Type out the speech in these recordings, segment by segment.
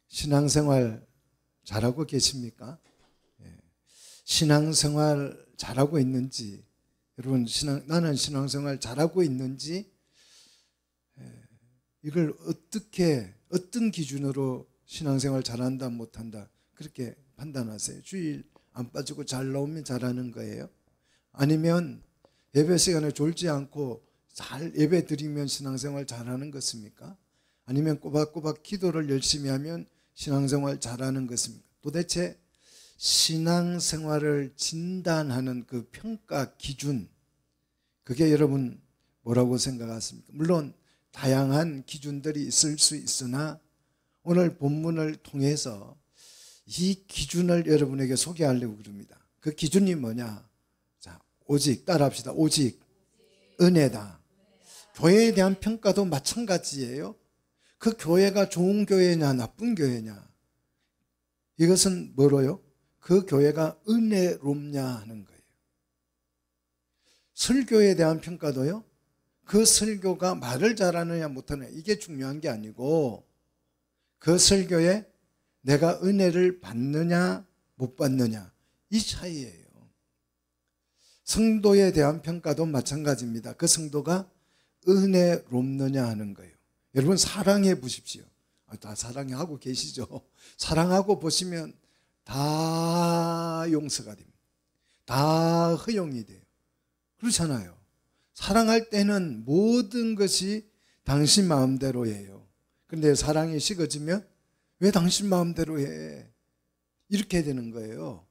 신앙생활 잘하고 계십니까? 신앙생활 잘하고 있는지, 여러분 나는 신앙생활 잘하고 있는지, 이걸 어떤 기준으로 신앙생활 잘한다 못한다 그렇게 판단하세요? 주일 안 빠지고 잘 나오면 잘하는 거예요? 아니면 예배 시간에 졸지 않고 잘 예배 드리면 신앙생활 잘하는 것입니까? 아니면 꼬박꼬박 기도를 열심히 하면 신앙생활 잘하는 것입니까? 도대체 신앙생활을 진단하는 그 평가 기준, 그게 여러분 뭐라고 생각하십니까? 물론 다양한 기준들이 있을 수 있으나 오늘 본문을 통해서 이 기준을 여러분에게 소개하려고 그럽니다. 그 기준이 뭐냐? 자, 오직 따라합시다. 오직 은혜다. 교회에 대한 평가도 마찬가지예요. 그 교회가 좋은 교회냐 나쁜 교회냐, 이것은 뭐로요? 그 교회가 은혜롭냐 하는 거예요. 설교에 대한 평가도요, 그 설교가 말을 잘하느냐 못하느냐 이게 중요한 게 아니고 그 설교에 내가 은혜를 받느냐 못 받느냐 이 차이예요. 성도에 대한 평가도 마찬가지입니다. 그 성도가 은혜롭느냐 하는 거예요. 여러분 사랑해 보십시오. 다 사랑하고 계시죠? 사랑하고 보시면 다 용서가 됩니다. 다 허용이 돼요. 그렇잖아요. 사랑할 때는 모든 것이 당신 마음대로예요. 그런데 사랑이 식어지면 왜 당신 마음대로 해? 이렇게 되는 거예요.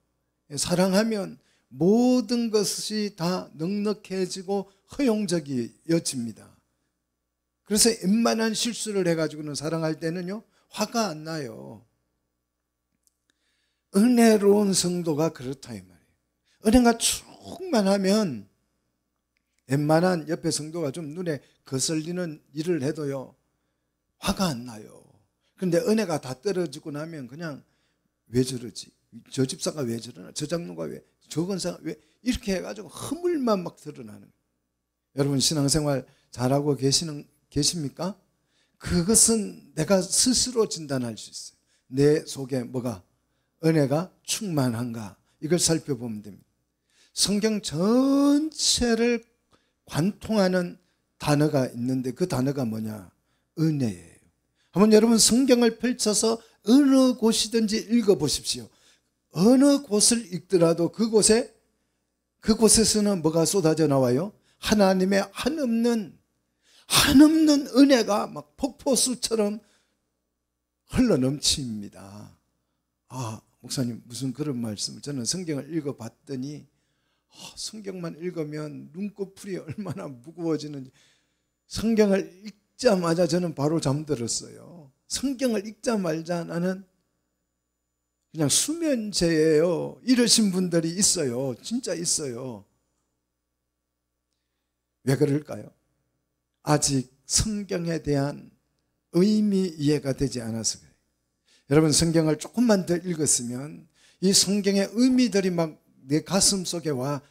사랑하면 모든 것이 다 넉넉해지고 허용적이어집니다. 그래서 웬만한 실수를 해가지고는 사랑할 때는요 화가 안 나요. 은혜로운 성도가 그렇다 이 말이에요. 은혜가 충만하면 웬만한 옆에 성도가 좀 눈에 거슬리는 일을 해도요 화가 안 나요. 그런데 은혜가 다 떨어지고 나면 그냥 왜 저러지? 저 집사가 왜 저러나? 저 장로가 왜? 저 권사가 왜? 이렇게 해가지고 허물만 막 드러나는 거예요. 여러분 신앙생활 잘하고 계십니까? 그것은 내가 스스로 진단할 수 있어요. 내 속에 뭐가 은혜가 충만한가 이걸 살펴보면 됩니다. 성경 전체를 관통하는 단어가 있는데 그 단어가 뭐냐? 은혜예요. 한번 여러분 성경을 펼쳐서 어느 곳이든지 읽어보십시오. 어느 곳을 읽더라도 그곳에서는 뭐가 쏟아져 나와요? 하나님의 한없는 은혜가 막 폭포수처럼 흘러넘칩니다. 아, 목사님 무슨 그런 말씀을, 저는 성경을 읽어봤더니 성경만 읽으면 눈꺼풀이 얼마나 무거워지는지, 성경을 읽자마자 저는 바로 잠들었어요. 성경을 읽자마자 나는 그냥 수면제예요. 이러신 분들이 있어요. 진짜 있어요. 왜 그럴까요? 아직 성경에 대한 의미 이해가 되지 않아서 그래요. 여러분 성경을 조금만 더 읽었으면 이 성경의 의미들이 막 내 가슴 속에 와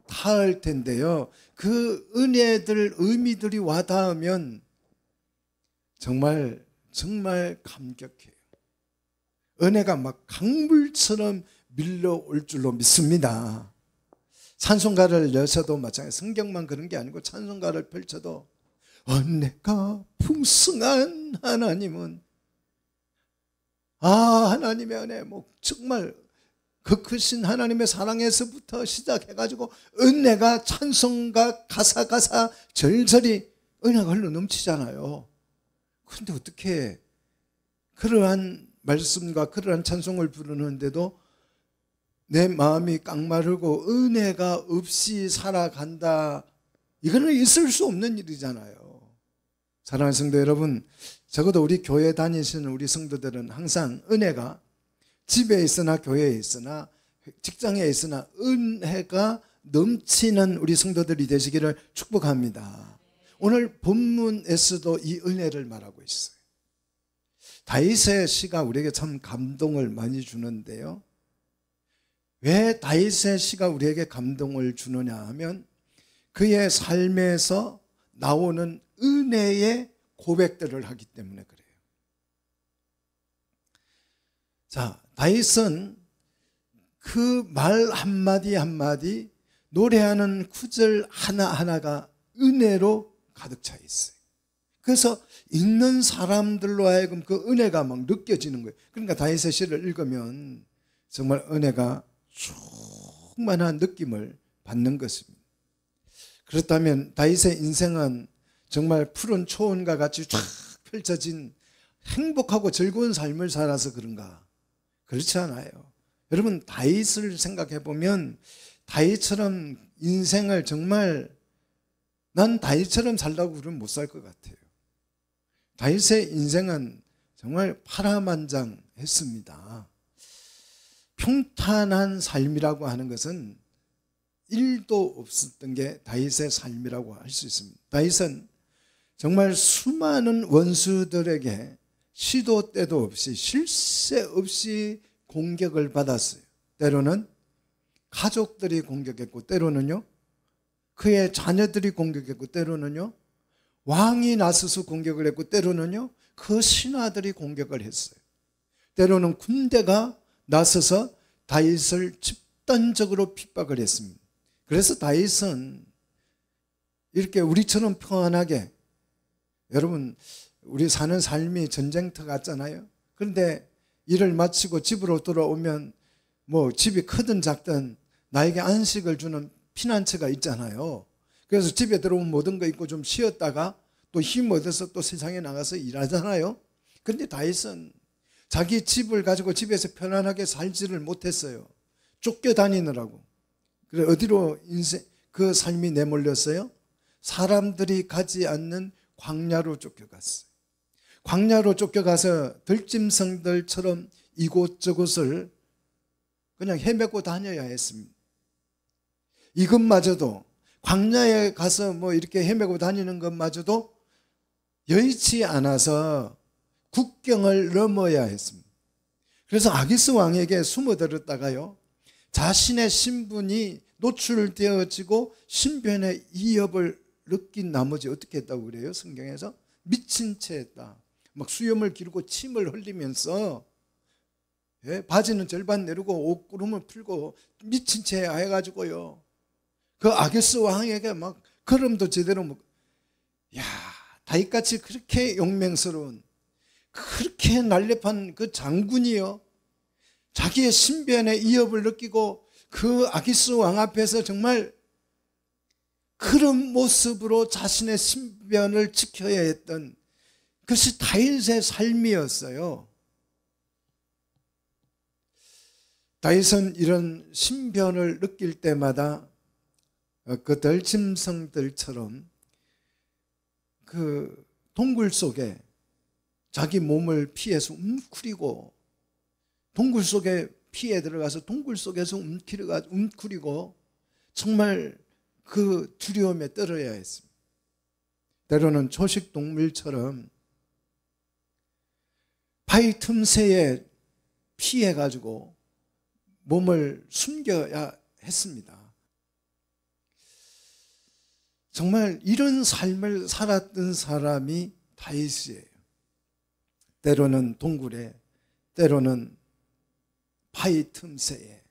닿을 텐데요, 그 은혜들 의미들이 와 닿으면 정말 감격해요. 은혜가 막 강물처럼 밀려올 줄로 믿습니다. 찬송가를 여셔도 마찬가지, 성경만 그런 게 아니고 찬송가를 펼쳐도 은혜가 풍성한 하나님은, 하나님의 은혜, 정말 그 크신 하나님의 사랑에서부터 시작해가지고 은혜가 찬송가 가사 절절히 은혜가 흘러 넘치잖아요. 그런데 어떻게 그러한 말씀과 그러한 찬송을 부르는데도 내 마음이 깡마르고 은혜가 없이 살아간다, 이거는 있을 수 없는 일이잖아요. 사랑하는 성도 여러분, 적어도 우리 교회 다니시는 우리 성도들은 항상 은혜가 집에 있으나 교회에 있으나 직장에 있으나 은혜가 넘치는 우리 성도들이 되시기를 축복합니다. 오늘 본문에서도 이 은혜를 말하고 있어요. 다윗의 시가 우리에게 참 감동을 많이 주는데요, 왜 다윗의 시가 우리에게 감동을 주느냐 하면 그의 삶에서 나오는 은혜의 고백들을 하기 때문에 그래요. 자, 다윗은 그 말 한마디 한마디, 노래하는 구절 하나하나가 은혜로 가득 차 있어요. 그래서 읽는 사람들로 하여금 그 은혜가 막 느껴지는 거예요. 그러니까 다윗의 시를 읽으면 정말 은혜가 충만한 느낌을 받는 것입니다. 그렇다면 다윗의 인생은 정말 푸른 초원과 같이 쫙 펼쳐진 행복하고 즐거운 삶을 살아서 그런가? 그렇지 않아요. 여러분, 다윗을 생각해 보면 다윗처럼 인생을 정말 난 다윗처럼 살라고 그러면 못 살 것 같아요. 다윗의 인생은 정말 파란만장했습니다. 평탄한 삶이라고 하는 것은 1도 없었던 게 다윗의 삶이라고 할 수 있습니다. 다윗은 정말 수많은 원수들에게 시도 때도 없이 쉴 새 없이 공격을 받았어요. 때로는 가족들이 공격했고, 때로는요 그의 자녀들이 공격했고, 때로는요 왕이 나서서 공격을 했고, 때로는요 그 신하들이 공격을 했어요. 때로는 군대가 나서서 다윗을 집단적으로 핍박을 했습니다. 그래서 다윗은 이렇게 우리처럼 평안하게, 여러분 우리 사는 삶이 전쟁터 같잖아요. 그런데 일을 마치고 집으로 돌아오면 뭐 집이 크든 작든 나에게 안식을 주는 피난처가 있잖아요. 그래서 집에 들어오면 모든 거 입고 좀 쉬었다가 또 힘 얻어서 또 세상에 나가서 일하잖아요. 그런데 다윗은 자기 집을 가지고 집에서 편안하게 살지를 못했어요. 쫓겨다니느라고. 그래 어디로 인생 그 삶이 내몰렸어요? 사람들이 가지 않는 광야로 쫓겨갔어요. 광야로 쫓겨가서 들짐승들처럼 이곳저곳을 그냥 헤매고 다녀야 했습니다. 이것마저도, 광야에 가서 뭐 이렇게 헤매고 다니는 것마저도 여의치 않아서 국경을 넘어야 했습니다. 그래서 아기스 왕에게 숨어들었다가요 자신의 신분이 노출되어지고 신변의 위협을 느낀 나머지 어떻게 했다고 그래요? 성경에서 미친 채 했다. 막 수염을 기르고 침을 흘리면서 바지는 절반 내리고 옷구름을 풀고 미친 채 해가지고요 그 아게스 왕에게 막 걸음도 제대로 못. 야, 다윗같이 그렇게 용맹스러운, 그렇게 날렵한 그 장군이요 자기의 신변의 위협을 느끼고 그 아기스 왕 앞에서 정말 그런 모습으로 자신의 신변을 지켜야 했던 그것이 다윗의 삶이었어요. 다윗은 이런 신변을 느낄 때마다 그 들짐승들처럼 그 동굴 속에 자기 몸을 피해서 움츠리고, 동굴 속에 피해 들어가서 동굴 속에서 움츠리고 정말 그 두려움에 떨어야 했습니다. 때로는 초식 동물처럼 바위 틈새에 피해 가지고 몸을 숨겨야 했습니다. 정말 이런 삶을 살았던 사람이 다윗이에요. 때로는 동굴에, 때로는 바위 틈새에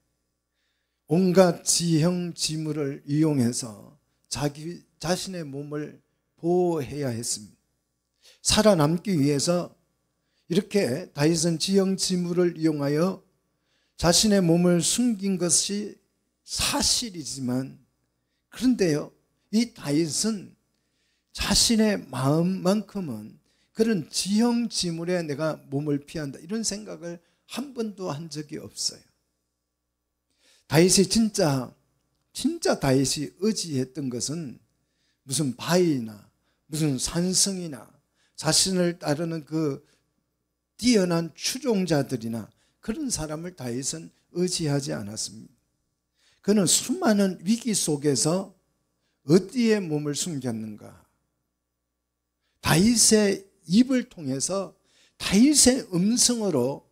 온갖 지형지물을 이용해서 자기 자신의 몸을 보호해야 했습니다. 살아남기 위해서 이렇게 다윗은 지형지물을 이용하여 자신의 몸을 숨긴 것이 사실이지만, 그런데요 이 다윗은 자신의 마음만큼은 그런 지형지물에 내가 몸을 피한다 이런 생각을 한 번도 한 적이 없어요. 다윗이 진짜 다윗이 의지했던 것은 무슨 바위나 무슨 산성이나 자신을 따르는 그 뛰어난 추종자들이나 그런 사람을 다윗은 의지하지 않았습니다. 그는 수많은 위기 속에서 어디에 몸을 숨겼는가? 다윗의 입을 통해서, 다윗의 음성으로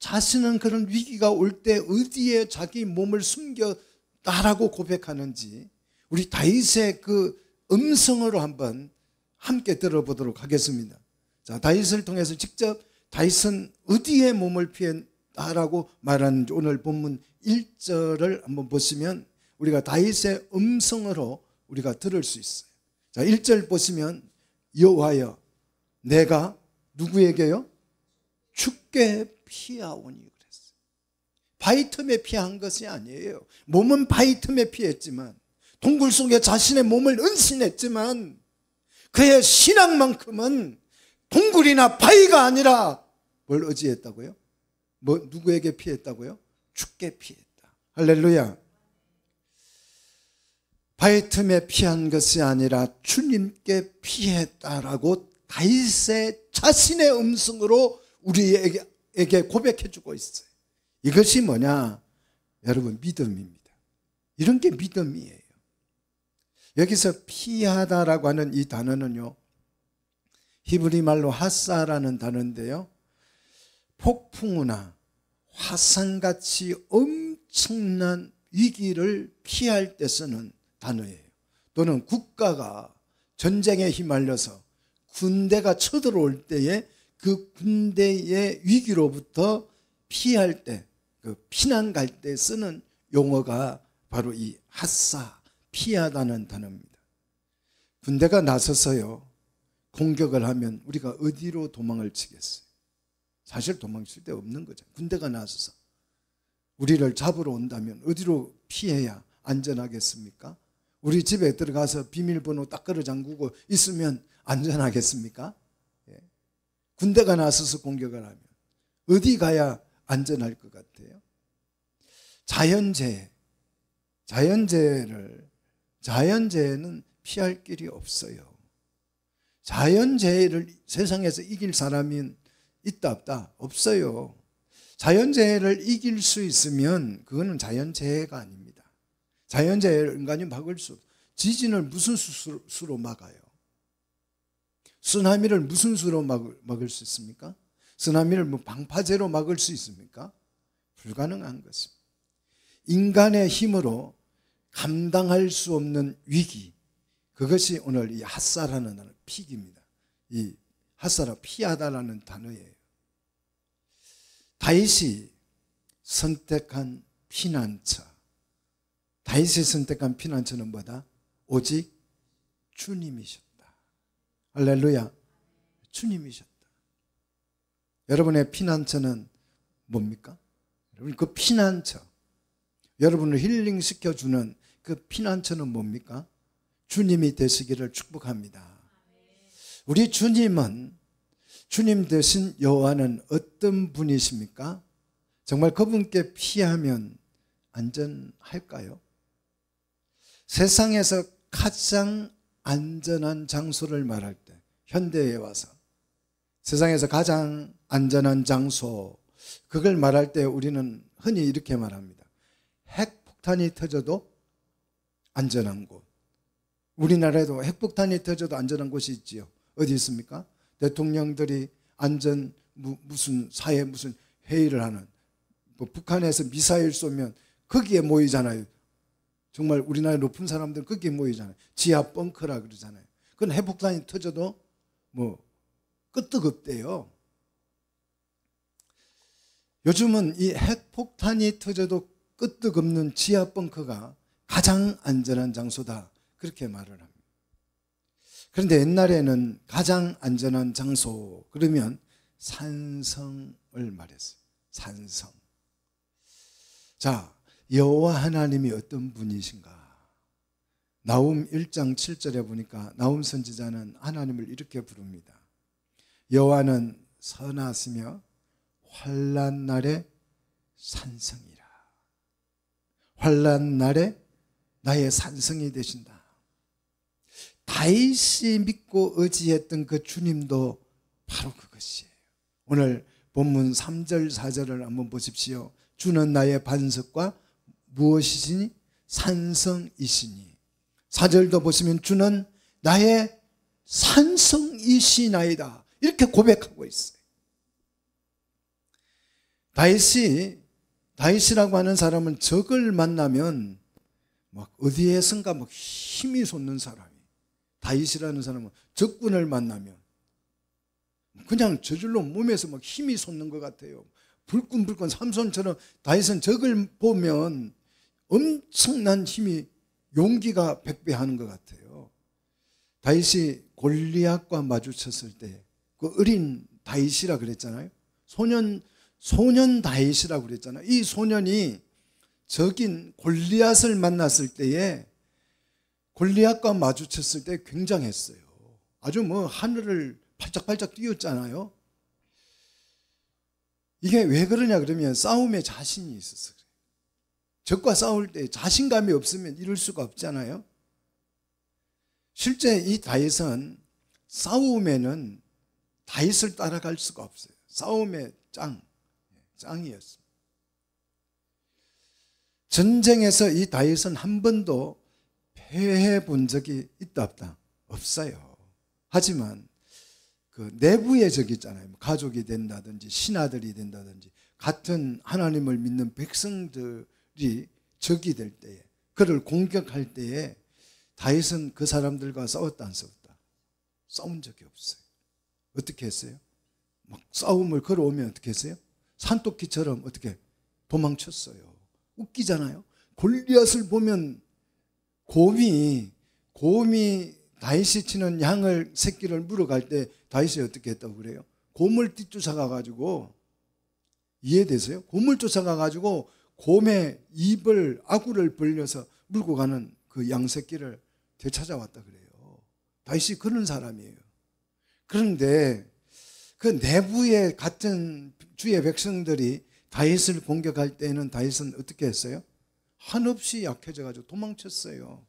자신은 그런 위기가 올 때 어디에 자기 몸을 숨겼다라고 고백하는지, 우리 다윗의 그 음성으로 한번 함께 들어보도록 하겠습니다. 자, 다윗을 통해서 직접 다윗은 어디에 몸을 피했다라고 말하는지 오늘 본문 1절을 한번 보시면 우리가 다윗의 음성으로 우리가 들을 수 있어요. 자, 1절 보시면 여호와여 내가 누구에게요? 주께 피하오니 그랬어요. 바위 틈에 피한 것이 아니에요. 몸은 바위 틈에 피했지만 동굴 속에 자신의 몸을 은신했지만 그의 신앙만큼은 동굴이나 바위가 아니라 뭘 의지했다고요? 누구에게 피했다고요? 주께 피했다. 할렐루야. 바위 틈에 피한 것이 아니라 주님께 피했다라고 다윗의 자신의 음성으로 우리에게 고백해주고 있어요. 이것이 뭐냐? 여러분, 믿음입니다. 이런 게 믿음이에요. 여기서 피하다라고 하는 이 단어는요, 히브리 말로 하사라는 단어인데요, 폭풍우나 화산같이 엄청난 위기를 피할 때 쓰는 단어예요. 또는 국가가 전쟁에 휘말려서 군대가 쳐들어올 때에 그 군대의 위기로부터 피할 때, 그 피난 갈 때 쓰는 용어가 바로 이 하사, 피하다는 단어입니다. 군대가 나서서요 공격을 하면 우리가 어디로 도망을 치겠어요? 사실 도망칠 데 없는 거죠. 군대가 나서서 우리를 잡으러 온다면 어디로 피해야 안전하겠습니까? 우리 집에 들어가서 비밀번호 딱 걸어 잠그고 있으면 안전하겠습니까? 예. 군대가 나서서 공격을 하면 어디 가야 안전할 것 같아요? 자연재해는 피할 길이 없어요. 자연재해를 세상에서 이길 사람이 있다 없다? 없어요. 자연재해를 이길 수 있으면 그거는 자연재해가 아닙니다. 자연재해를 인간이 막을 수 없어요. 지진을 무슨 수로 막아요? 쓰나미를 무슨 수로 막을 수 있습니까? 쓰나미를 방파제로 막을 수 있습니까? 불가능한 것입니다. 인간의 힘으로 감당할 수 없는 위기, 그것이 오늘 이 핫사라는 단어, 픽입니다. 이 핫사라, 피하다라는 단어예요. 다윗이 선택한 피난처, 다윗이 선택한 피난처는 뭐다? 오직 주님이셨다. 할렐루야. 주님이셨다. 여러분의 피난처는 뭡니까? 여러분, 그 피난처, 여러분을 힐링시켜주는 그 피난처는 뭡니까? 주님이 되시기를 축복합니다. 우리 주님은, 주님 되신 여호와는 어떤 분이십니까? 정말 그분께 피하면 안전할까요? 세상에서 가장 안전한 장소를 말할 때, 현대에 와서 세상에서 가장 안전한 장소, 그걸 말할 때 우리는 흔히 이렇게 말합니다. 핵폭탄이 터져도 안전한 곳. 우리나라에도 핵폭탄이 터져도 안전한 곳이 있지요. 어디 있습니까? 대통령들이 무슨 회의를 하는, 북한에서 미사일 쏘면 거기에 모이잖아요. 정말 우리나라 높은 사람들 거기에 모이잖아요. 지하 벙커라 그러잖아요. 그건 핵폭탄이 터져도 끄떡없대요. 요즘은 이 핵폭탄이 터져도 끄떡없는 지하 벙커가 가장 안전한 장소다, 그렇게 말을 합니다. 그런데 옛날에는 가장 안전한 장소 그러면 산성을 말했어요. 산성. 자, 여호와 하나님이 어떤 분이신가? 나훔 1장 7절에 보니까 나훔 선지자는 하나님을 이렇게 부릅니다. 여호와는 선하시며 환난 날에 산성이라. 환난 날에 나의 산성이 되신다. 다윗이 믿고 의지했던 그 주님도 바로 그것이에요. 오늘 본문 3절 4절을 한번 보십시오. 주는 나의 반석과 무엇이시니? 산성이시니. 4절도 보시면 주는 나의 산성이시나이다, 이렇게 고백하고 있어요. 다윗이라고 하는 사람은 적을 만나면 막 어디에선가 막 힘이 솟는 사람이, 다윗이라는 사람은 적군을 만나면 그냥 저절로 몸에서 막 힘이 솟는 것 같아요. 불끈불끈 삼손처럼 다윗은 적을 보면 엄청난 힘이 용기가 백배하는 것 같아요. 다윗이 골리앗과 마주쳤을 때 그 어린 다윗이라 그랬잖아요. 소년 다윗이라고 그랬잖아요. 이 소년이 적인 골리앗을 만났을 때에 골리앗과 마주쳤을 때 굉장했어요. 아주 뭐 하늘을 팔짝팔짝 뛰었잖아요. 이게 왜 그러냐 그러면 싸움에 자신이 있어서 그래요. 적과 싸울 때 자신감이 없으면 이룰 수가 없잖아요. 실제 이 다윗은 싸움에는 다윗을 따라갈 수가 없어요. 싸움의 짱이었습니다. 전쟁에서 이 다윗은 한 번도 패해 본 적이 있다 없다? 없어요. 하지만 그 내부의 적이 있잖아요. 가족이 된다든지 신하들이 된다든지 같은 하나님을 믿는 백성들이 적이 될 때에 그를 공격할 때에 다윗은 그 사람들과 싸웠다 안 싸웠다? 싸운 적이 없어요. 어떻게 했어요? 막 싸움을 걸어오면 어떻게 했어요? 산토끼처럼 어떻게 도망쳤어요. 웃기잖아요. 골리앗을 보면 곰이 다윗이 치는 양을 새끼를 물어갈 때 다윗이 어떻게 했다고 그래요? 곰을 뒤쫓아가 가지고, 이해되세요? 곰을 쫓아가 가지고 곰의 입을 아구를 벌려서 물고 가는 그 양새끼를 되찾아왔다 그래요. 다윗이 그런 사람이에요. 그런데 그 내부의 같은 주의 백성들이 다윗을 공격할 때는 다윗은 어떻게 했어요? 한없이 약해져 가지고 도망쳤어요.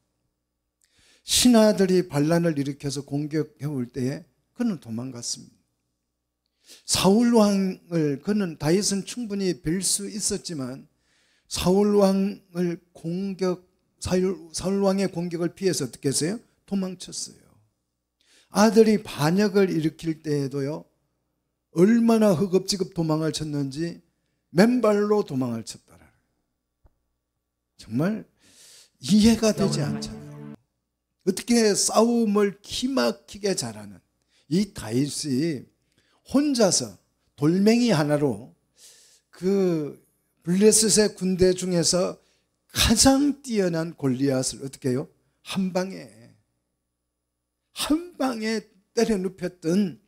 신하들이 반란을 일으켜서 공격해 올 때에 그는 도망갔습니다. 사울 왕을 그는 다윗은 충분히 뵐 수 있었지만 사울 왕의 공격을 피해서 어떻게 했어요? 도망쳤어요. 아들이 반역을 일으킬 때에도요, 얼마나 허겁지겁 도망을 쳤는지 맨발로 도망을 쳤더라. 정말 이해가 되지 않잖아요. 어떻게 싸움을 기막히게 잘하는 이 다윗이 혼자서 돌멩이 하나로 그 블레셋의 군대 중에서 가장 뛰어난 골리앗을 어떻게 해요? 한 방에 때려 눕혔던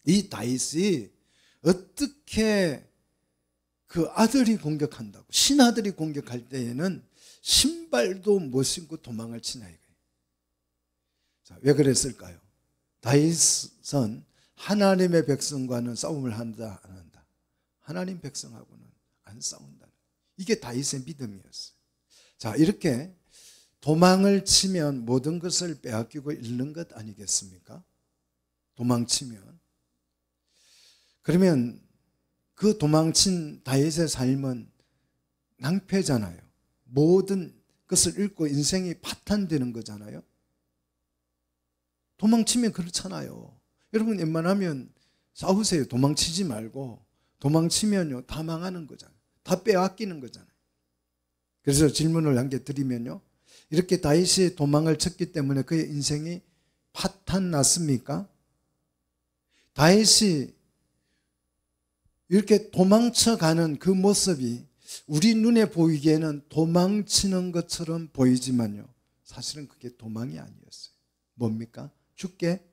이 다윗이 어떻게 그 아들이 공격한다고, 신하들이 공격할 때에는 신발도 못 신고 도망을 치나 이거예요. 자, 왜 그랬을까요? 다윗은 하나님의 백성과는 싸움을 한다 안 한다? 하나님 백성하고는 안 싸운다. 이게 다윗의 믿음이었어요. 자, 이렇게 도망을 치면 모든 것을 빼앗기고 잃는 것 아니겠습니까? 도망치면. 그러면 그 도망친 다윗의 삶은 낭패잖아요. 모든 것을 잃고 인생이 파탄되는 거잖아요. 도망치면 그렇잖아요. 여러분 웬만하면 싸우세요. 도망치지 말고. 도망치면요 다 망하는 거잖아요. 다 빼앗기는 거잖아요. 그래서 질문을 한 개 드리면요, 이렇게 다윗이 도망을 쳤기 때문에 그의 인생이 파탄 났습니까? 다윗이 이렇게 도망쳐가는 그 모습이 우리 눈에 보이기에는 도망치는 것처럼 보이지만요, 사실은 그게 도망이 아니었어요. 뭡니까? 죽게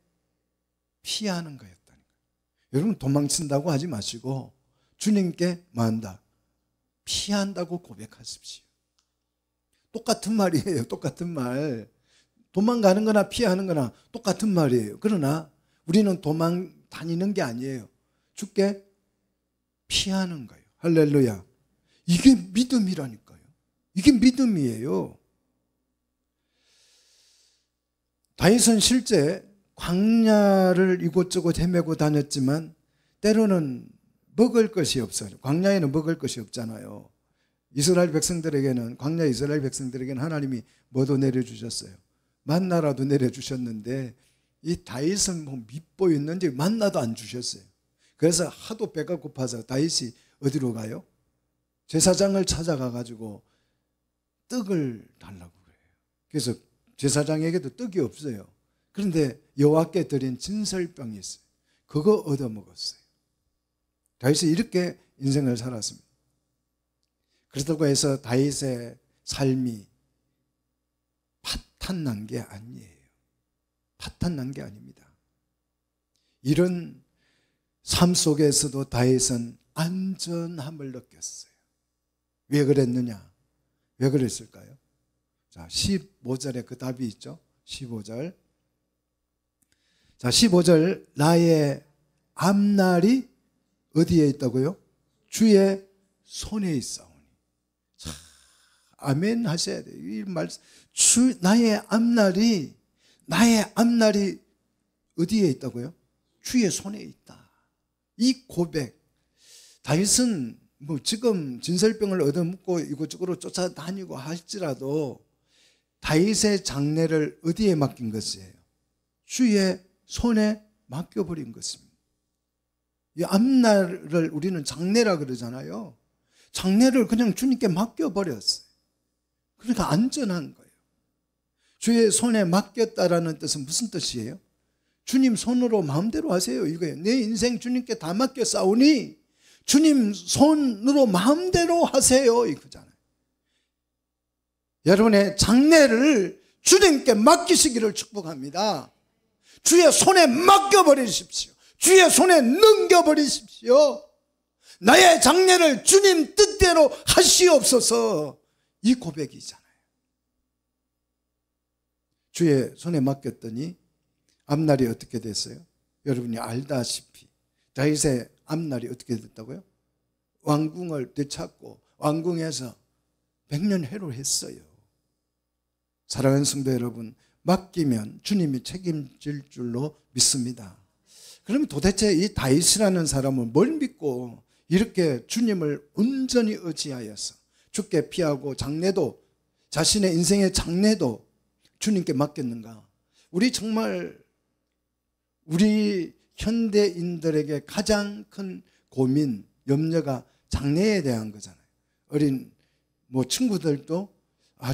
피하는 거였다는 거예요. 여러분 도망친다고 하지 마시고 주님께 뭐한다? 피한다고 고백하십시오. 똑같은 말이에요. 똑같은 말. 도망가는 거나 피하는 거나 똑같은 말이에요. 그러나 우리는 도망 다니는 게 아니에요. 죽게 피하는 거예요. 할렐루야. 이게 믿음이라니까요. 이게 믿음이에요. 다윗은 실제 광야를 이곳저곳 헤매고 다녔지만 때로는 먹을 것이 없어요. 광야에는 먹을 것이 없잖아요. 이스라엘 백성들에게는, 광야 이스라엘 백성들에게는 하나님이 뭐도 내려주셨어요? 만나라도 내려주셨는데 이 다윗은 뭐 밉보였는지 만나도 안 주셨어요. 그래서 하도 배가 고파서 다윗이 어디로 가요? 제사장을 찾아가 가지고 떡을 달라고 그래요. 그래서 제사장에게도 떡이 없어요. 그런데 여호와께 드린 진설병이 있어요. 그거 얻어먹었어요. 다윗이 이렇게 인생을 살았습니다. 그렇다고 해서 다윗의 삶이 파탄난 게 아니에요. 파탄난 게 아닙니다. 이런 삶 속에서도 다윗은 안전함을 느꼈어요. 왜 그랬느냐? 왜 그랬을까요? 자, 15절에 그 답이 있죠. 15절. 자, 15절. 나의 앞날이 어디에 있다고요? 주의 손에 있사오니. 자, 아멘 하셔야 돼요. 이 말, 나의 앞날이 어디에 있다고요? 주의 손에 있다. 이 고백. 다윗은 뭐 지금 진설병을 얻어먹고 이곳저곳으로 쫓아다니고 할지라도 다윗의 장래를 어디에 맡긴 것이에요? 주의 손에 맡겨버린 것입니다. 이 앞날을 우리는 장래라 그러잖아요. 장래를 그냥 주님께 맡겨버렸어요. 그러니까 안전한 거예요. 주의 손에 맡겼다라는 뜻은 무슨 뜻이에요? 주님 손으로 마음대로 하세요 이거예요. 내 인생 주님께 다 맡겨 싸우니 주님 손으로 마음대로 하세요 이거잖아요. 여러분의 장래를 주님께 맡기시기를 축복합니다. 주의 손에 맡겨버리십시오. 주의 손에 넘겨버리십시오. 나의 장래를 주님 뜻대로 하시옵소서. 이 고백이잖아요. 주의 손에 맡겼더니 앞날이 어떻게 됐어요? 여러분이 알다시피 다윗의 앞날이 어떻게 됐다고요? 왕궁을 되찾고 왕궁에서 100년 해로했어요. 사랑하는 성도 여러분, 맡기면 주님이 책임질 줄로 믿습니다. 그럼 도대체 이 다윗이라는 사람은 뭘 믿고 이렇게 주님을 온전히 의지하여서 죽게 피하고 장래도, 자신의 인생의 장래도 주님께 맡겼는가? 우리 정말 우리 현대인들에게 가장 큰 고민, 염려가 장래에 대한 거잖아요. 어린 친구들도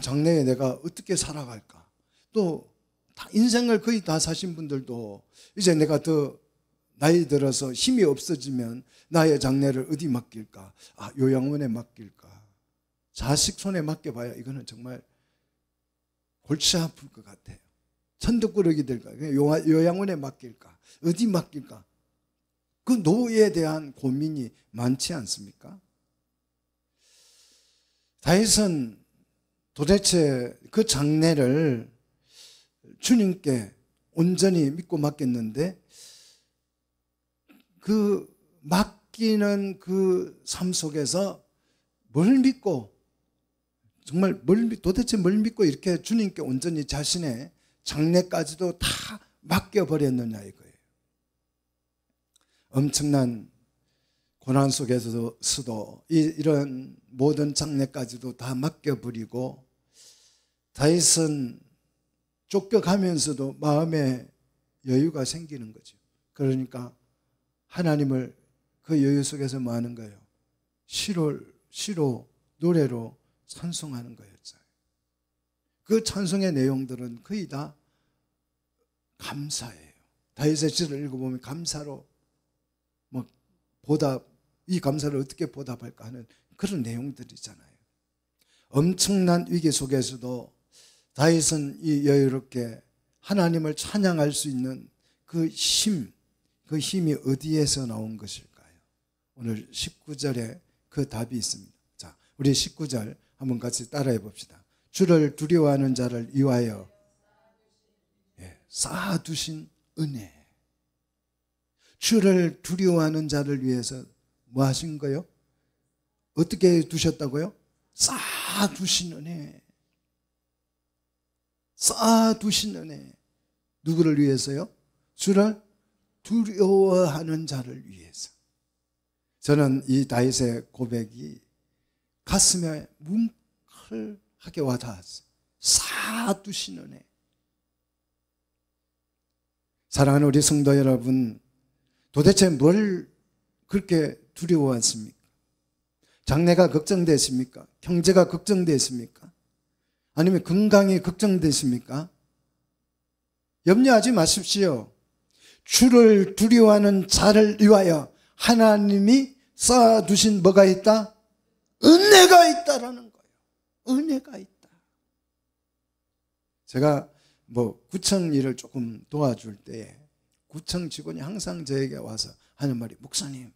장래에 내가 어떻게 살아갈까? 또 인생을 거의 다 사신 분들도 이제 내가 더 나이 들어서 힘이 없어지면 나의 장래를 어디 맡길까? 요양원에 맡길까? 자식 손에 맡겨봐야 이거는 정말 골치 아플 것 같아요. 천덕꾸러기 될까? 요양원에 맡길까? 어디 맡길까? 그 노후에 대한 고민이 많지 않습니까? 다윗은 도대체 그 장래를 주님께 온전히 믿고 맡겼는데 그 맡기는 그 삶 속에서 뭘 믿고 정말 도대체 뭘 믿고 이렇게 주님께 온전히 자신의 장래까지도 다 맡겨버렸느냐 이거예요. 엄청난 고난 속에서도 이런 모든 장래까지도 다 맡겨버리고 다윗은 쫓겨가면서도 마음에 여유가 생기는 거죠. 그러니까 하나님을 그 여유 속에서 뭐 하는 거예요? 시로 노래로 찬송하는 거였어요. 그 찬송의 내용들은 거의 다 감사예요. 다윗의 시를 읽어보면 감사로 이 감사를 어떻게 보답할까 하는 그런 내용들이잖아요. 엄청난 위기 속에서도 다윗은 이 여유롭게 하나님을 찬양할 수 있는 그 힘이 어디에서 나온 것일까요? 오늘 19절에 그 답이 있습니다. 자, 우리 19절 한번 같이 따라해 봅시다. 주를 두려워하는 자를 위하여 쌓아두신 은혜. 주를 두려워하는 자를 위해서 뭐 하신 거요? 어떻게 두셨다고요? 쌓아두신 은혜. 쌓아두신 은혜. 누구를 위해서요? 주를 두려워하는 자를 위해서. 저는 이 다윗의 고백이 가슴에 뭉클하게 와닿았어요. 쌓아두신 은혜. 사랑하는 우리 성도 여러분, 도대체 뭘 그렇게 두려워하십니까? 장래가 걱정되십니까? 경제가 걱정되십니까? 아니면 건강이 걱정되십니까? 염려하지 마십시오. 주를 두려워하는 자를 위하여 하나님이 쌓아두신 뭐가 있다? 은혜가 있다라는 거예요. 은혜가 있다. 제가 구청 일을 조금 도와줄 때 구청 직원이 항상 저에게 와서 하는 말이, 목사님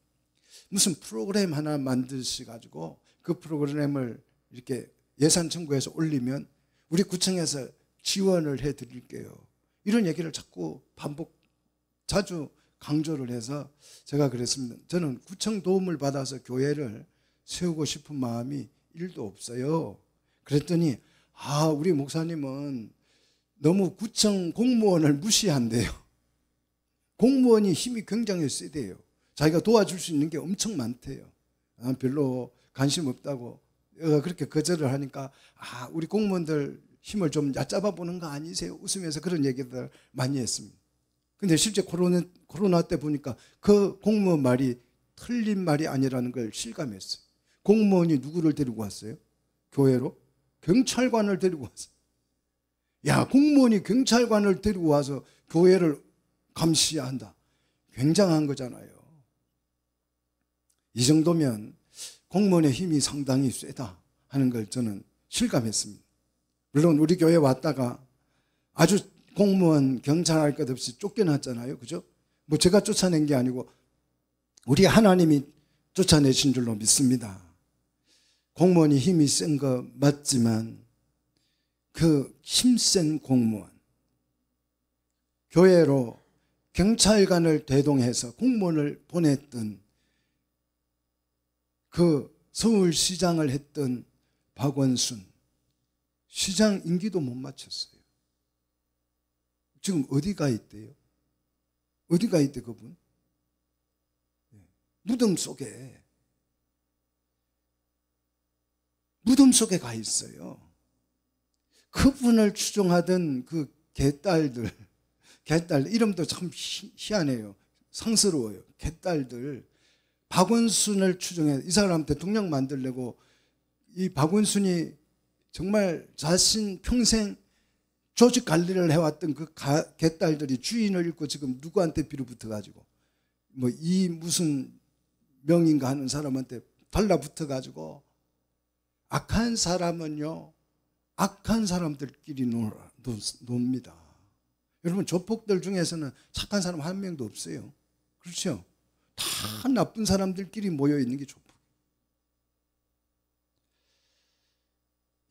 무슨 프로그램 하나 만드셔가지고 그 프로그램을 이렇게 예산 청구해서 올리면 우리 구청에서 지원을 해드릴게요. 이런 얘기를 자꾸 자주 강조를 해서 제가 그랬습니다. 저는 구청 도움을 받아서 교회를 세우고 싶은 마음이 1도 없어요. 그랬더니 우리 목사님은 너무 구청 공무원을 무시한대요. 공무원이 힘이 굉장히 세대요. 자기가 도와줄 수 있는 게 엄청 많대요. 별로 관심 없다고 그렇게 거절을 하니까 우리 공무원들 힘을 좀 얕잡아 보는 거 아니세요? 웃으면서 그런 얘기들 많이 했습니다. 근데 실제 코로나 때 보니까 그 공무원 말이 틀린 말이 아니라는 걸 실감했어요. 공무원이 누구를 데리고 왔어요? 교회로? 경찰관을 데리고 왔어요. 야, 공무원이 경찰관을 데리고 와서 교회를 감시한다. 굉장한 거잖아요. 이 정도면 공무원의 힘이 상당히 세다 하는 걸 저는 실감했습니다. 물론 우리 교회에 왔다가 아주 공무원, 경찰 할 것 없이 쫓겨났잖아요. 그죠? 제가 쫓아낸 게 아니고 우리 하나님이 쫓아내신 줄로 믿습니다. 공무원이 힘이 센 거 맞지만 그 힘센 공무원, 교회로 경찰관을 대동해서 공무원을 보냈던 그 서울시장을 했던 박원순 시장 임기도 못 마쳤어요. 지금 어디가 있대요? 어디가 있대 그분? 무덤 속에 가 있어요. 그분을 추종하던 그 개딸들 이름도 참 희한해요. 상스러워요. 개딸들 박원순을 추종해 이 사람 대통령 만들려고 이 박원순이 정말 자신 평생 조직 관리를 해왔던 그 개딸들이 주인을 잃고 지금 누구한테 빌어붙어가지고 이 무슨 명인가 하는 사람한테 달라붙어가지고 악한 사람은요 악한 사람들끼리 놉니다. 여러분 조폭들 중에서는 착한 사람 한 명도 없어요. 그렇죠? 다 나쁜 사람들끼리 모여있는 게 조폭.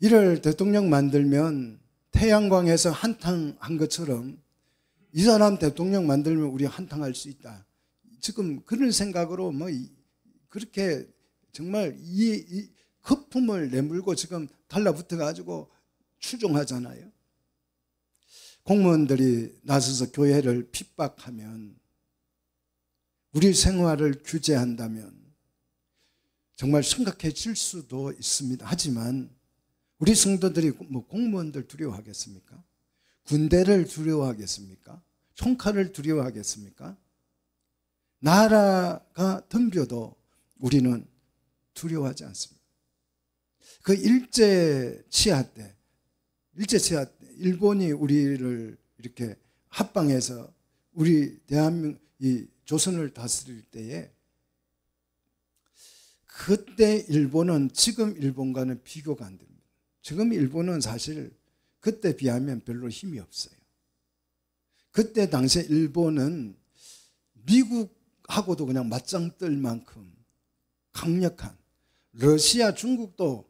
이를 대통령 만들면 태양광에서 한탕한 것처럼 이 사람 대통령 만들면 우리 한탕할 수 있다. 지금 그런 생각으로 그렇게 정말 이 거품을 내물고 지금 달라붙어가지고 추종하잖아요. 공무원들이 나서서 교회를 핍박하면 우리 생활을 규제한다면 정말 심각해질 수도 있습니다. 하지만 우리 성도들이 공무원들 두려워하겠습니까? 군대를 두려워하겠습니까? 총칼을 두려워하겠습니까? 나라가 덤벼도 우리는 두려워하지 않습니다. 그 일제 치하 때 일본이 우리를 이렇게 합방해서 우리 대한민국 이 조선을 다스릴 때에 그때 일본은 지금 일본과는 비교가 안 됩니다. 지금 일본은 사실 그때 비하면 별로 힘이 없어요. 그때 당시에 일본은 미국하고도 그냥 맞짱 뜰 만큼 강력한, 러시아, 중국도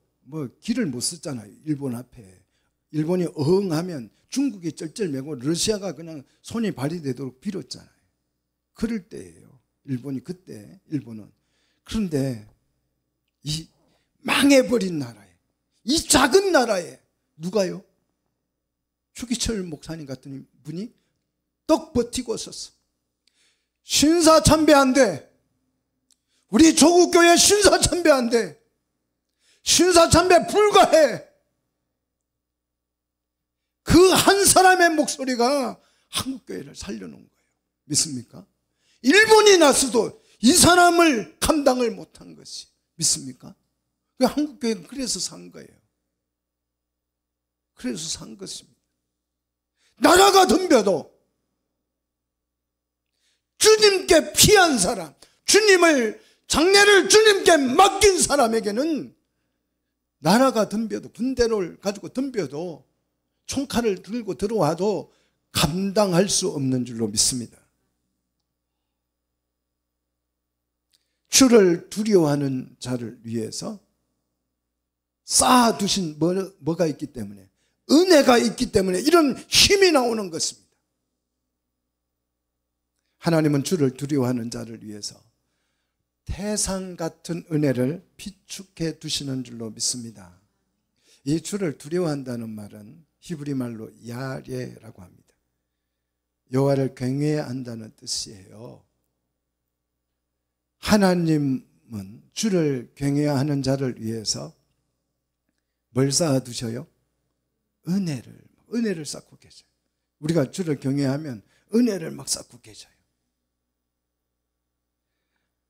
길을 못 썼잖아요. 일본 앞에. 일본이 어흥하면 중국이 쩔쩔매고 러시아가 그냥 손이 발이 되도록 빌었잖아요. 그럴 때예요. 일본은. 그런데 이 망해버린 나라에, 이 작은 나라에 누가요? 추기철 목사님 같은 분이 떡 버티고 있었어. 신사참배 안 돼. 우리 조국교회 신사참배 안 돼. 신사참배 불가해. 그 한 사람의 목소리가 한국교회를 살려놓은 거예요. 믿습니까? 일본이 났어도 이 사람을 감당을 못한 것이 믿습니까? 한국교회는 그래서 산 거예요. 그래서 산 것입니다. 나라가 덤벼도 주님께 피한 사람, 주님을 장례를 주님께 맡긴 사람에게는 나라가 덤벼도, 군대를 가지고 덤벼도, 총칼을 들고 들어와도 감당할 수 없는 줄로 믿습니다. 주를 두려워하는 자를 위해서 쌓아두신 뭐가 있기 때문에, 은혜가 있기 때문에 이런 힘이 나오는 것입니다. 하나님은 주를 두려워하는 자를 위해서 태산 같은 은혜를 비축해 두시는 줄로 믿습니다. 이 주를 두려워한다는 말은 히브리 말로 야레라고 합니다. 여호와를 경외해야 한다는 뜻이에요. 하나님은 주를 경외해야 하는 자를 위해서 뭘 쌓아두셔요? 은혜를 쌓고 계셔요. 우리가 주를 경외하면 은혜를 막 쌓고 계셔요.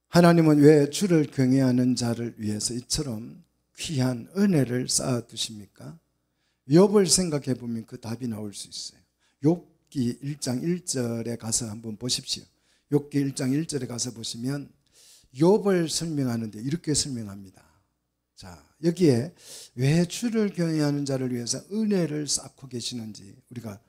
하나님은 왜 주를 경외하는 자를 위해서 이처럼 귀한 은혜를 쌓아두십니까? 욥을 생각해 보면 그 답이 나올 수 있어요. 욥기 1장 1절에 가서 한번 보십시오. 욥기 1장 1절에 가서 보시면 욥을 설명하는데 이렇게 설명합니다. 자, 여기에 왜 주를 경외하는 자를 위해서 은혜를 쌓고 계시는지 우리가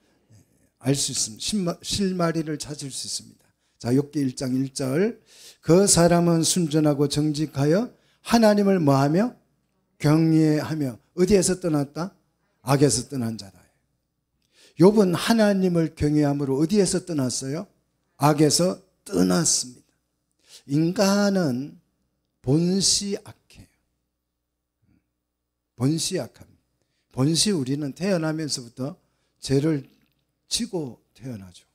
알 수 있습니다. 실마리를 찾을 수 있습니다. 자, 욥기 1장 1절, 그 사람은 순전하고 정직하여 하나님을 뭐하며? 경외하며. 어디에서 떠났다? 악에서 떠난 자다. 욥은 하나님을 경외함으로 어디에서 떠났어요? 악에서 떠났습니다. 인간은 본시 악해요. 본시 악합니다. 본시 우리는 태어나면서부터 죄를 지고 태어나죠.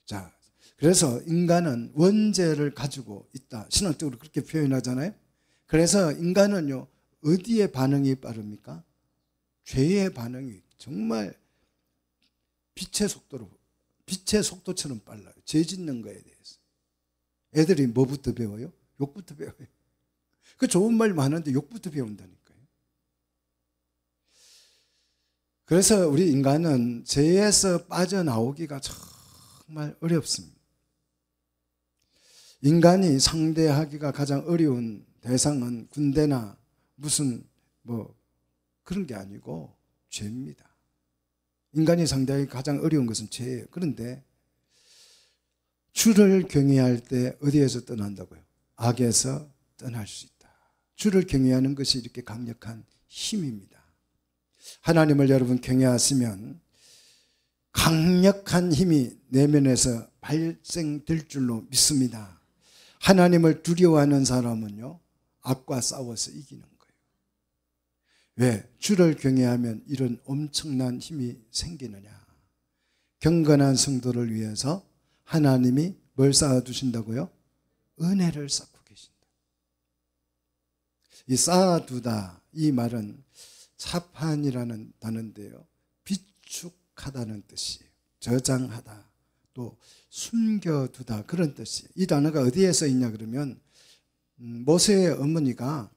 자, 그래서 인간은 원죄를 가지고 있다. 신학적으로 그렇게 표현하잖아요. 그래서 인간은요, 어디에 반응이 빠릅니까? 죄의 반응이 정말 빛의 속도처럼 빨라요. 죄 짓는 거에 대해서. 애들이 뭐부터 배워요? 욕부터 배워요. 그 좋은 말 많은데 욕부터 배운다니까요. 그래서 우리 인간은 죄에서 빠져나오기가 정말 어렵습니다. 인간이 상대하기가 가장 어려운 대상은 군대나 무슨 그런 게 아니고 죄입니다. 인간이 상대하기 가장 어려운 것은 죄예요. 그런데 주를 경외할 때 어디에서 떠난다고요? 악에서 떠날 수 있다. 주를 경외하는 것이 이렇게 강력한 힘입니다. 하나님을 여러분 경외하시면 강력한 힘이 내면에서 발생될 줄로 믿습니다. 하나님을 두려워하는 사람은요, 악과 싸워서 이기는 거예요. 왜? 주를 경외하면 이런 엄청난 힘이 생기느냐? 경건한 성도를 위해서 하나님이 뭘 쌓아두신다고요? 은혜를 쌓고 계신다. 이 쌓아두다, 이 말은 차판이라는 단어인데요, 비축하다는 뜻이에요. 저장하다, 또 숨겨두다, 그런 뜻이에요. 이 단어가 어디에 써 있냐 그러면 모세의 어머니가,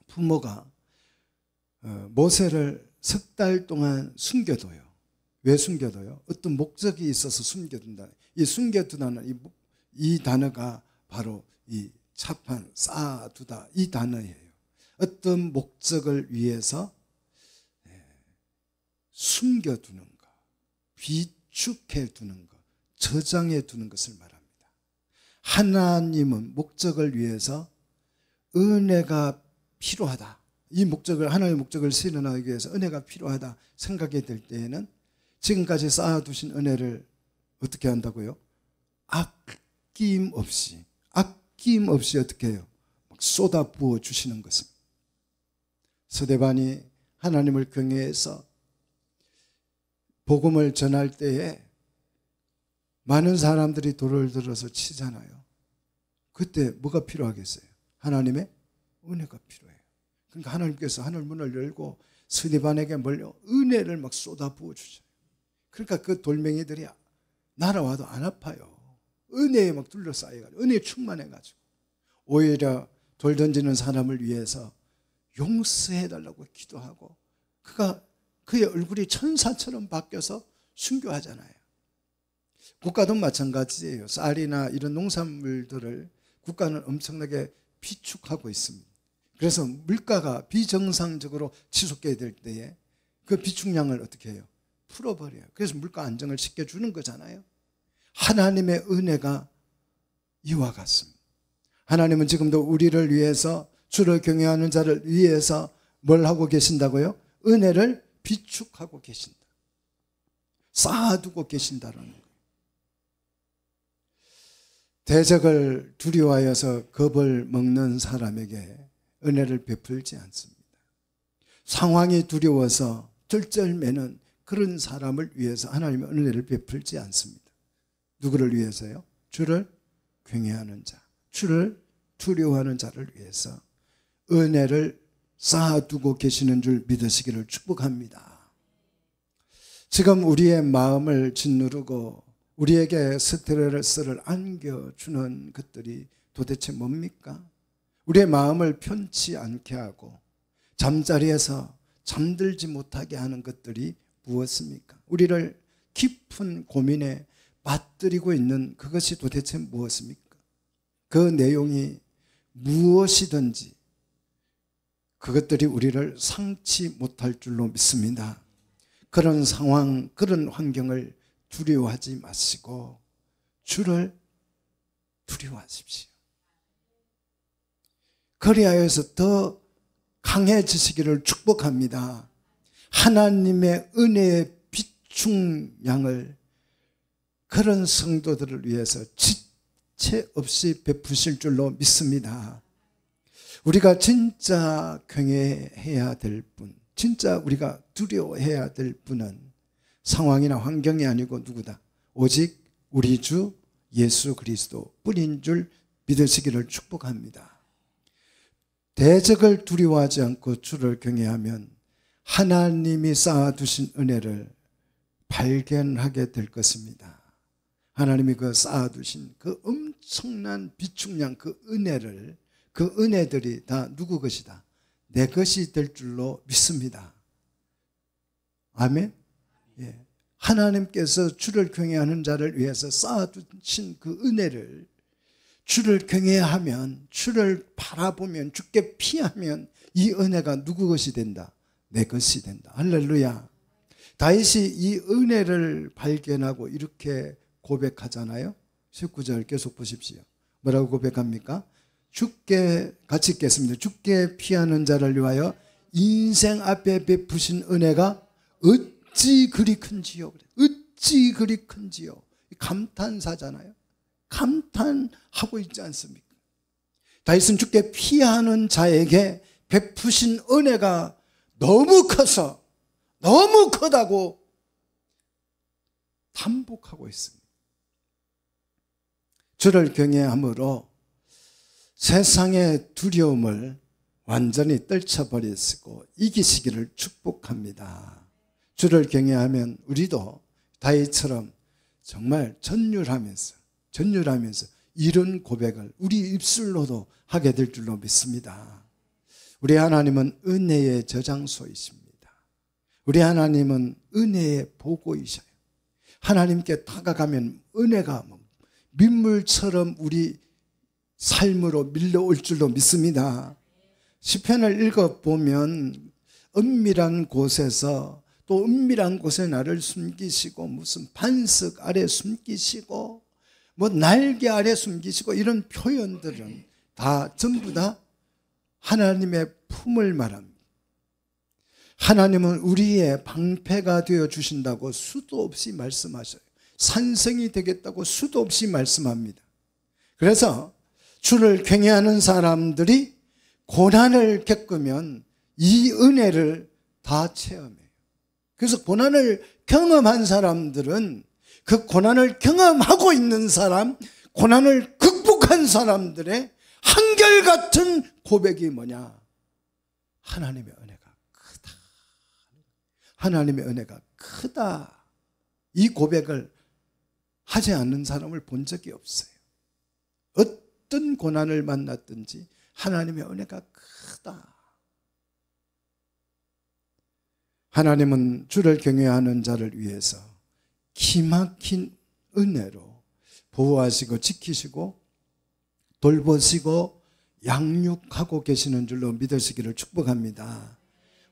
부모가 모세를 석 달 동안 숨겨둬요. 왜 숨겨둬요? 어떤 목적이 있어서 숨겨둔다. 이 숨겨두다는 이 단어가 바로 이 차판, 쌓아두다, 이 단어예요. 어떤 목적을 위해서 숨겨두는 것, 비축해 두는 것, 저장해 두는 것을 말합니다. 하나님은 목적을 위해서 은혜가 필요하다. 이 목적을, 하나님의 목적을 실현하기 위해서 은혜가 필요하다 생각이 될 때에는 지금까지 쌓아두신 은혜를 어떻게 한다고요? 아낌없이 어떻게 해요? 막 쏟아 부어 주시는 것입니다. 스데반이 하나님을 경외해서 복음을 전할 때에 많은 사람들이 돌을 들어서 치잖아요. 그때 뭐가 필요하겠어요? 하나님의 은혜가 필요해요. 그러니까 하나님께서 하늘 문을 열고 스데반에게 몰려 은혜를 막 쏟아 부어 주셔요. 그러니까 그 돌멩이들이 날아와도 안 아파요. 은혜에 막 둘러싸여가지고, 은혜에 충만해가지고, 오히려 돌 던지는 사람을 위해서 용서해달라고 기도하고, 그의 얼굴이 천사처럼 바뀌어서 순교하잖아요. 국가도 마찬가지예요. 쌀이나 이런 농산물들을 국가는 엄청나게 비축하고 있습니다. 그래서 물가가 비정상적으로 지속돼야 될 때에 그 비축량을 어떻게 해요? 풀어버려요. 그래서 물가 안정을 시켜주는 거잖아요. 하나님의 은혜가 이와 같습니다. 하나님은 지금도 우리를 위해서, 주를 경외하는 자를 위해서 뭘 하고 계신다고요? 은혜를 비축하고 계신다. 쌓아두고 계신다는 거예요. 대적을 두려워하여서 겁을 먹는 사람에게 은혜를 베풀지 않습니다. 상황이 두려워서 쩔쩔매는 그런 사람을 위해서 하나님의 은혜를 베풀지 않습니다. 누구를 위해서요? 주를 경외하는 자, 주를 두려워하는 자를 위해서 은혜를 쌓아두고 계시는 줄 믿으시기를 축복합니다. 지금 우리의 마음을 짓누르고 우리에게 스트레스를 안겨주는 것들이 도대체 뭡니까? 우리의 마음을 편치 않게 하고 잠자리에서 잠들지 못하게 하는 것들이 무엇입니까? 우리를 깊은 고민에 빠뜨리고 있는 그것이 도대체 무엇입니까? 그 내용이 무엇이든지 그것들이 우리를 상치 못할 줄로 믿습니다. 그런 상황, 그런 환경을 두려워하지 마시고 주를 두려워하십시오. 그리하여서 더 강해지시기를 축복합니다. 하나님의 은혜의 비축량을 그런 성도들을 위해서 지체 없이 베푸실 줄로 믿습니다. 우리가 진짜 경외해야 될 분, 진짜 우리가 두려워해야 될 분은 상황이나 환경이 아니고 누구다? 오직 우리 주 예수 그리스도 뿐인 줄 믿으시기를 축복합니다. 대적을 두려워하지 않고 주를 경외하면 하나님이 쌓아두신 은혜를 발견하게 될 것입니다. 하나님이 그 쌓아두신 그 엄청난 비축량, 그 은혜를, 그 은혜들이 다 누구 것이다? 내 것이 될 줄로 믿습니다. 아멘. 예. 하나님께서 주를 경외하는 자를 위해서 쌓아두신 그 은혜를 주를 경외하면, 주를 바라보면, 주께 피하면 이 은혜가 누구 것이 된다? 내 것이 된다. 할렐루야. 다윗이 이 은혜를 발견하고 이렇게 고백하잖아요. 19절 계속 보십시오. 뭐라고 고백합니까? 주께, 같이 읽겠습니다. 주께 피하는 자를 위하여 인생 앞에 베푸신 은혜가 어찌 그리 큰지요. 어찌 그리 큰지요. 감탄사잖아요. 감탄하고 있지 않습니까? 다윗은 주께 피하는 자에게 베푸신 은혜가 너무 커서, 너무 크다고 반복하고 있습니다. 주를 경외함으로 세상의 두려움을 완전히 떨쳐버리시고 이기시기를 축복합니다. 주를 경외하면 우리도 다윗처럼 정말 전율하면서 이런 고백을 우리 입술로도 하게 될 줄로 믿습니다. 우리 하나님은 은혜의 저장소이십니다. 우리 하나님은 은혜의 보고이셔요. 하나님께 다가가면 은혜가 민물처럼 우리 삶으로 밀려올 줄로 믿습니다. 시편을 읽어보면 은밀한 곳에서, 또 은밀한 곳에 나를 숨기시고, 무슨 반석 아래 숨기시고, 뭐 날개 아래 숨기시고, 이런 표현들은 다 전부 다 하나님의 품을 말합니다. 하나님은 우리의 방패가 되어 주신다고 수도 없이 말씀하셔요. 산성이 되겠다고 수도 없이 말씀합니다. 그래서 주를 경외하는 사람들이 고난을 겪으면 이 은혜를 다 체험해요. 그래서 고난을 경험한 사람들은 그 고난을 경험하고 있는 사람, 고난을 극복한 사람들의 한결같은 고백이 뭐냐? 하나님의 은혜가 크다. 하나님의 은혜가 크다. 이 고백을 하지 않는 사람을 본 적이 없어요. 어떤 고난을 만났든지 하나님의 은혜가 크다. 하나님은 주를 경외하는 자를 위해서 기막힌 은혜로 보호하시고 지키시고 돌보시고 양육하고 계시는 줄로 믿으시기를 축복합니다.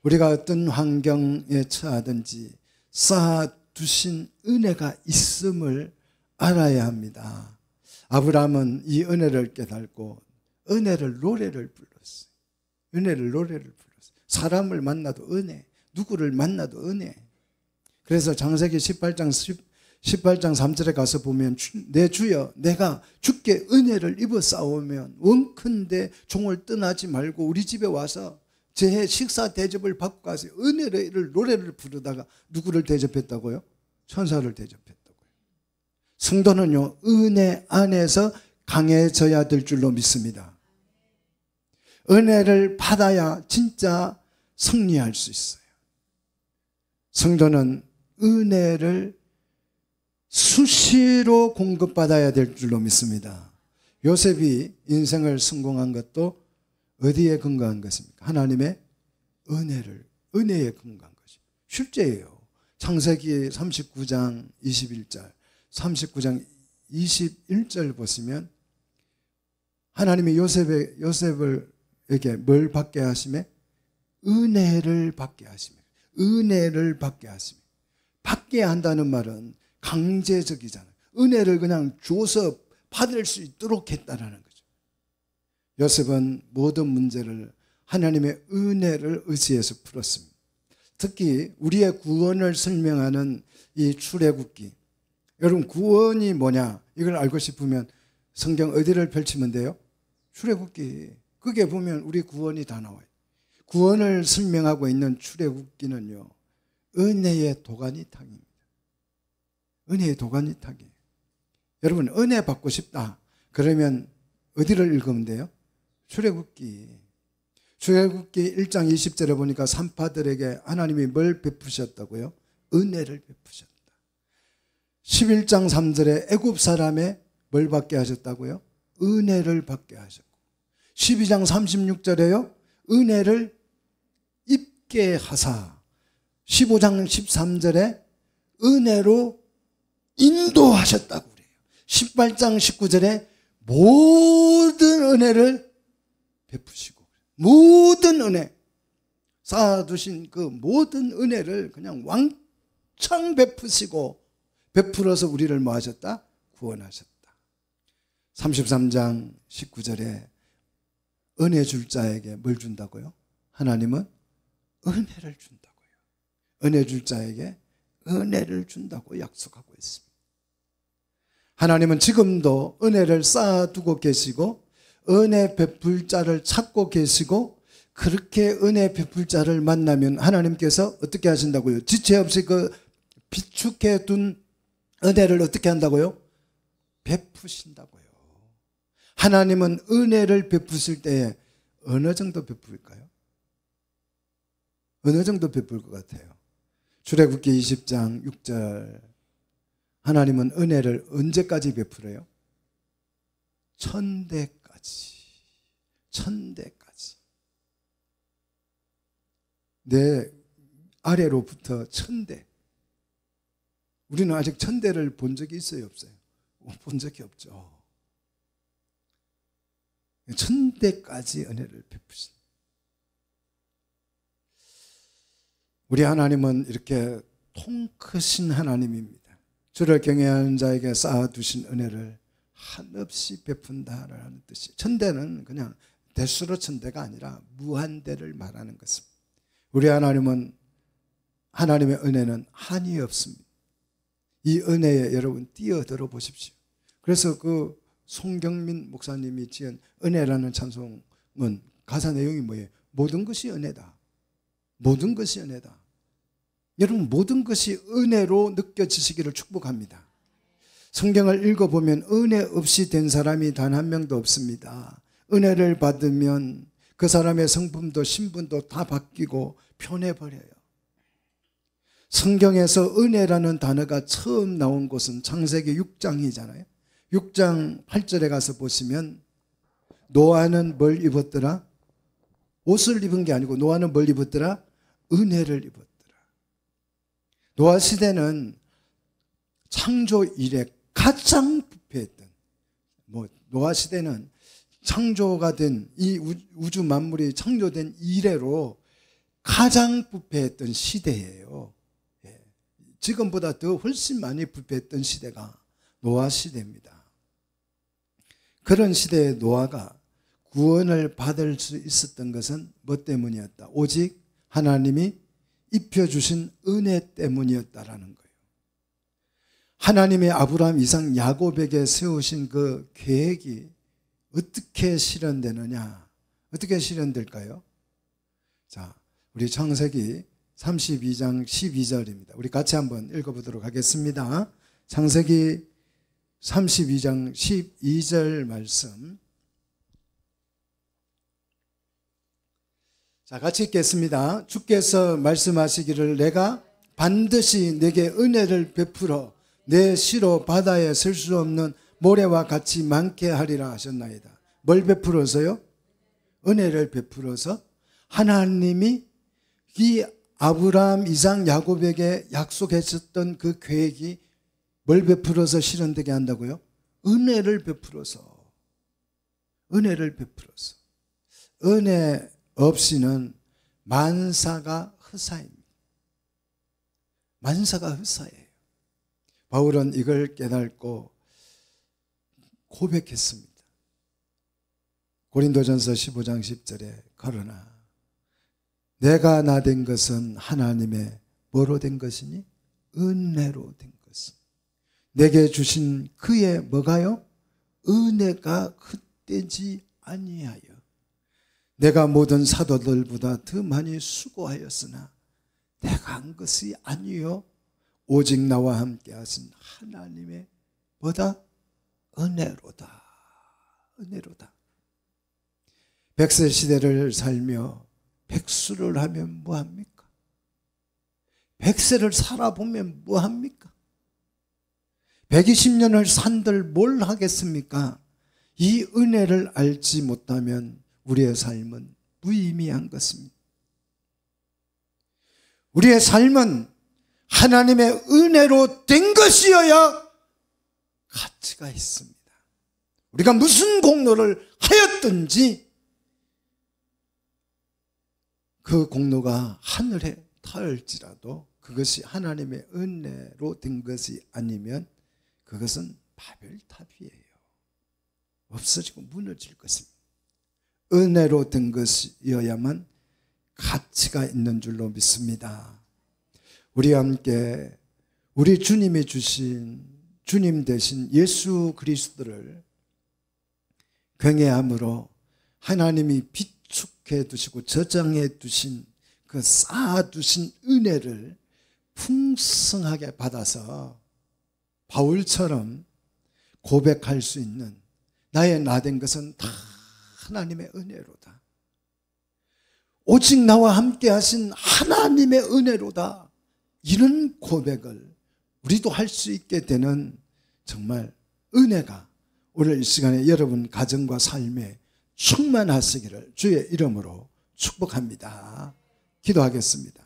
우리가 어떤 환경에 처하든지 쌓아두신 은혜가 있음을 알아야 합니다. 아브라함은 이 은혜를 깨닫고 은혜를 노래를 불렀어요. 은혜를 노래를 불렀어요. 사람을 만나도 은혜, 누구를 만나도 은혜. 그래서 창세기 18장 3절에 가서 보면 내 주여 내가 주께 은혜를 입어 싸우면 원컨대 종을 떠나지 말고 우리 집에 와서 제 식사 대접을 받고 가세요. 은혜를 노래를 부르다가 누구를 대접했다고요? 천사를 대접했다고요. 성도는요 은혜 안에서 강해져야 될 줄로 믿습니다. 은혜를 받아야 진짜 승리할 수 있어요. 성도는 은혜를 수시로 공급받아야 될 줄로 믿습니다. 요셉이 인생을 성공한 것도 어디에 근거한 것입니까? 하나님의 은혜에 근거한 것이죠. 실제예요. 창세기 39장 21절, 39장 21절 보시면 하나님이 요셉에게 뭘 받게 하시매? 은혜를 받게 하시매. 은혜를 받게 하시매. 받게 한다는 말은 강제적이잖아요. 은혜를 그냥 줘서 받을 수 있도록 했다라는 거죠. 요셉은 모든 문제를 하나님의 은혜를 의지해서 풀었습니다. 특히 우리의 구원을 설명하는 이 출애굽기. 여러분 구원이 뭐냐 이걸 알고 싶으면 성경 어디를 펼치면 돼요? 출애굽기. 그게 보면 우리 구원이 다 나와요. 구원을 설명하고 있는 출애굽기는요 은혜의 도가니탕입니다. 은혜의 도가니탕이에요. 여러분 은혜 받고 싶다 그러면 어디를 읽으면 돼요? 출애굽기 1장 20절에 보니까 산파들에게 하나님이 뭘 베푸셨다고요? 은혜를 베푸셨다. 11장 3절에 애굽 사람의 뭘 받게 하셨다고요? 은혜를 받게 하셨고 12장 36절에요 은혜를 입게 하사 15장 13절에 은혜로 인도하셨다고 그래요. 18장 19절에 모든 은혜를 베푸시고 모든 은혜 쌓아두신 그 모든 은혜를 그냥 왕창 베푸시고 베풀어서 우리를 뭐 하셨다? 구원하셨다. 33장 19절에 은혜 줄 자에게 뭘 준다고요? 하나님은 은혜를 준다고요. 은혜 줄 자에게 은혜를 준다고 약속하고 있습니다. 하나님은 지금도 은혜를 쌓아두고 계시고 은혜 베풀 자를 찾고 계시고 그렇게 은혜 베풀 자를 만나면 하나님께서 어떻게 하신다고요? 지체 없이 그 비축해 둔 은혜를 어떻게 한다고요? 베푸신다고요. 하나님은 은혜를 베푸실 때에 어느 정도 베풀까요? 어느 정도 베풀 것 같아요? 출애굽기 20장 6절 하나님은 은혜를 언제까지 베풀어요? 천대까지. 내 아래로부터 천대. 우리는 아직 천대를 본 적이 있어요? 없어요? 본 적이 없죠. 천대까지 은혜를 베푸신. 우리 하나님은 이렇게 통 크신 하나님입니다. 주를 경외하는 자에게 쌓아두신 은혜를 한없이 베푼다라는 뜻이. 천대는 그냥 대수로 천대가 아니라 무한대를 말하는 것입니다. 우리 하나님은 하나님의 은혜는 한이 없습니다. 이 은혜에 여러분 뛰어들어 보십시오. 그래서 그 송경민 목사님이 지은 은혜라는 찬송은 가사 내용이 뭐예요? 모든 것이 은혜다. 모든 것이 은혜다. 여러분 모든 것이 은혜로 느껴지시기를 축복합니다. 성경을 읽어보면 은혜 없이 된 사람이 단 한 명도 없습니다. 은혜를 받으면 그 사람의 성품도 신분도 다 바뀌고 변해버려요. 성경에서 은혜라는 단어가 처음 나온 곳은 창세기 6장이잖아요. 6장 8절에 가서 보시면 노아는 뭘 입었더라? 옷을 입은 게 아니고 노아는 뭘 입었더라? 은혜를 입었더라. 노아 시대는 창조 이래 가장 부패했던, 노아 시대는 창조가 된 이 우주 만물이 창조된 이래로 가장 부패했던 시대예요. 지금보다 더 훨씬 많이 부패했던 시대가 노아 시대입니다. 그런 시대의 노아가 구원을 받을 수 있었던 것은 뭐 때문이었다? 오직 하나님이 입혀주신 은혜 때문이었다라는 거예요. 하나님의 아브라함, 이삭, 야곱에게 세우신 그 계획이 어떻게 실현되느냐? 어떻게 실현될까요? 자, 우리 창세기 32장 12절입니다. 우리 같이 한번 읽어보도록 하겠습니다. 창세기 32장 12절 말씀. 자, 같이 읽겠습니다. 주께서 말씀하시기를 내가 반드시 내게 은혜를 베풀어 내 시로 바다에 설 수 없는 모래와 같이 많게 하리라 하셨나이다. 뭘 베풀어서요? 은혜를 베풀어서 하나님이 이 아브라함, 이삭, 야곱에게 약속했었던 그 계획이 뭘 베풀어서 실현되게 한다고요? 은혜를 베풀어서. 은혜를 베풀어서. 은혜 없이는 만사가 헛사입니다. 만사가 헛사예요. 바울은 이걸 깨닫고 고백했습니다. 고린도전서 15장 10절에 그러나 내가 나 된 것은 하나님의 뭐로 된 것이니? 은혜로 된 것이니 내게 주신 그의 뭐가요? 은혜가 헛되지 아니하여 내가 모든 사도들보다 더 많이 수고하였으나 내가 한 것이 아니요 오직 나와 함께 하신 하나님의 뭐다? 은혜로다. 은혜로다. 백세 시대를 살며 백수를 하면 뭐합니까? 백세를 살아보면 뭐합니까? 120년을 산들 뭘 하겠습니까? 이 은혜를 알지 못하면 우리의 삶은 무의미한 것입니다. 우리의 삶은 하나님의 은혜로 된 것이어야 가치가 있습니다. 우리가 무슨 공로를 하였든지 그 공로가 하늘에 닿을지라도 그것이 하나님의 은혜로 된 것이 아니면 그것은 바벨탑이에요. 없어지고 무너질 것입니다. 은혜로 된 것이어야만 가치가 있는 줄로 믿습니다. 우리와 함께 우리 주님이 주신 주님 대신 예수 그리스도를 경외함으로 하나님이 비축해 두시고 저장해 두신 그 쌓아두신 은혜를 풍성하게 받아서 바울처럼 고백할 수 있는 나의 나 된 것은 다 하나님의 은혜로다. 오직 나와 함께 하신 하나님의 은혜로다. 이런 고백을 우리도 할 수 있게 되는 정말 은혜가 오늘 이 시간에 여러분 가정과 삶에 충만하시기를 주의 이름으로 축복합니다. 기도하겠습니다.